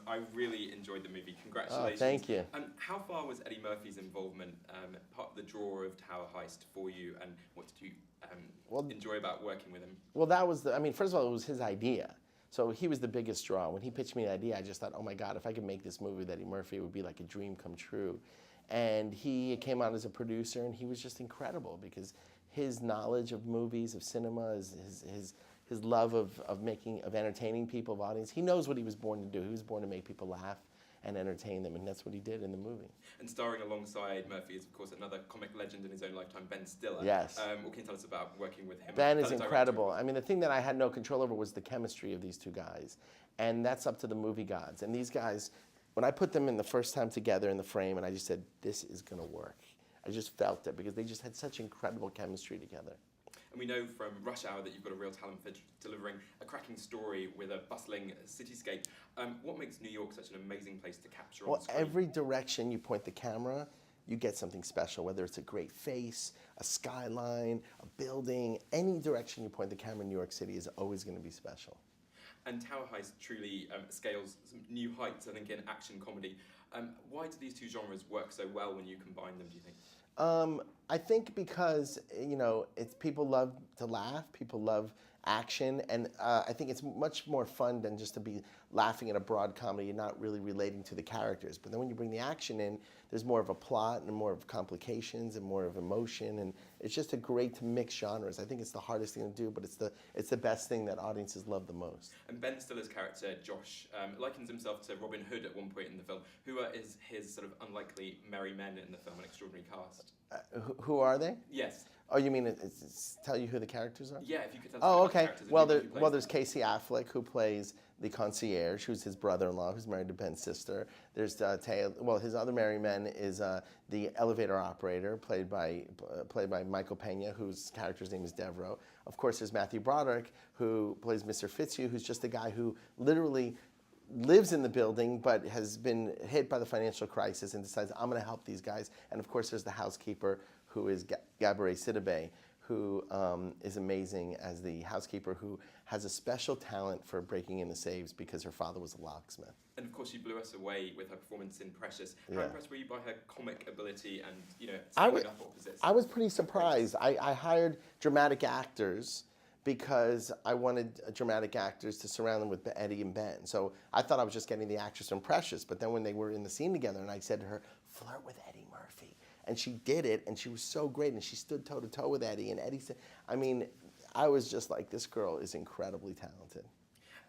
I really enjoyed the movie. Congratulations. Oh, thank you. How far was Eddie Murphy's involvement part of the draw of Tower Heist for you, and what did you enjoy about working with him? Well, that was I mean, first of all, it was his idea. So he was the biggest draw. When he pitched me the idea, I just thought, oh my God, if I could make this movie with Eddie Murphy, it would be like a dream come true. And he came out as a producer, and he was just incredible because his knowledge of movies, of cinema, his love of entertaining people, of audience. He knows what he was born to do. He was born to make people laugh and entertain them, and that's what he did in the movie. And starring alongside Murphy is, of course, another comic legend in his own lifetime, Ben Stiller. Yes. What can you tell us about working with him? Ben is incredible. I mean, the thing that I had no control over was the chemistry of these two guys, and that's up to the movie gods. And these guys, when I put them in the first time together in the frame, and I just said, this is going to work. I just felt it because they just had such incredible chemistry together. And we know from Rush Hour that you've got a real talent for delivering a cracking story with a bustling cityscape. What makes New York such an amazing place to capture on screen? Well, every direction you point the camera, you get something special, whether it's a great face, a skyline, a building. Any direction you point the camera in New York City is always going to be special. And Tower Heist truly scales some new heights, I think, in action comedy. Why do these two genres work so well when you combine them, do you think? I think because, you know, people love to laugh, people love action, and I think it's much more fun than just to be laughing at a broad comedy and not really relating to the characters. But then when you bring the action in, there's more of a plot and more of complications and more of emotion, and it's just a great mix genres. I think it's the hardest thing to do, but it's the best thing that audiences love the most. And Ben Stiller's character, Josh, likens himself to Robin Hood at one point in the film. Who are his sort of unlikely merry men in the film, an extraordinary cast? Who are they? Yes. Oh, you mean tell you who the characters are? Yeah, if you could tell us about the characters. Well, there's Casey Affleck, who plays the concierge, who's his brother-in-law, who's married to Ben's sister. There's his other merry men is the elevator operator, played by Michael Pena, whose character's name is Devereaux. Of course, there's Matthew Broderick, who plays Mr. Fitzhugh, who's just a guy who literally lives in the building but has been hit by the financial crisis and decides, I'm going to help these guys. And of course there's the housekeeper, who is Gabourey Sidibe, who is amazing as the housekeeper, who has a special talent for breaking into safes because her father was a locksmith. And of course she blew us away with her performance in Precious. How impressed were you by her comic ability and, you know, standing up opposites? I was pretty surprised. I hired dramatic actors because I wanted dramatic actors to surround them with Eddie and Ben. So I thought I was just getting the actress from Precious, but then when they were in the scene together and I said to her, flirt with Eddie Murphy. And she did it, and she was so great, and she stood toe-to-toe with Eddie, and Eddie said, I mean, I was just like, this girl is incredibly talented.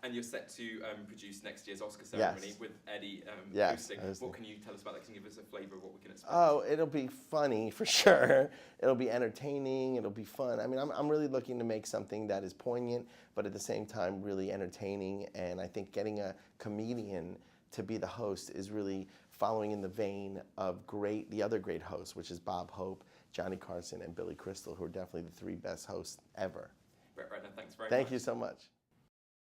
And you're set to produce next year's Oscar ceremony with Eddie hosting. What can you tell us about that? Can you give us a flavour of what we can expect? Oh, it'll be funny for sure. It'll be entertaining. It'll be fun. I mean, I'm really looking to make something that is poignant, but at the same time really entertaining. And I think getting a comedian to be the host is really following in the vein of the other great hosts, which is Bob Hope, Johnny Carson, and Billy Crystal, who are definitely the three best hosts ever. Brett Ratner, thanks very much. Thank you so much.